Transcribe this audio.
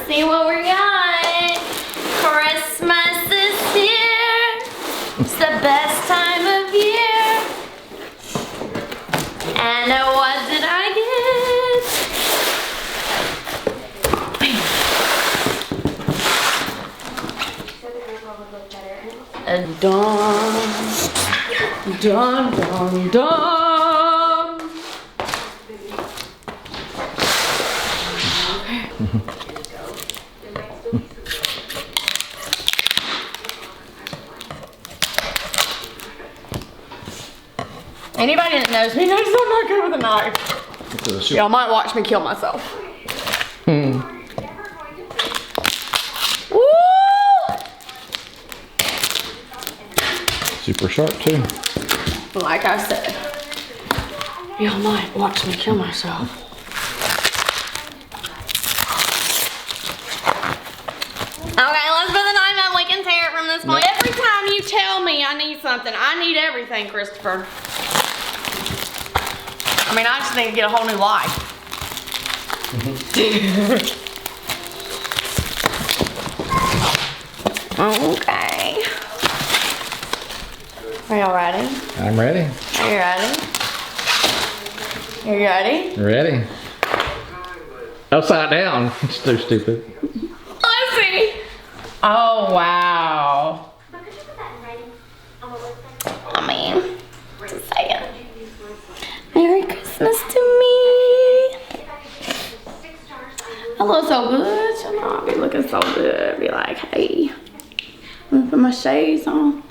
see what we got. Christmas is here. It's the best time of year. And what did I get? A dun, dun, dun, dun. Anybody that knows me knows I'm not good with a knife. Y'all might watch me kill myself. Woo! Super sharp too. Like I said, y'all might watch me kill myself. Okay, let's put the knife up. We can tear it from this point. Every time you tell me I need something, I need everything, Christopher. I mean, I just need to get a whole new life. Okay. Are y'all ready? I'm ready. Are you ready? You ready? Ready. Upside down. It's too stupid. Let's see. Oh, wow. I mean, just saying. Merry Christmas to me. I look so good. You know, I'll be looking so good. Be like, hey, I'm gonna put my shades on.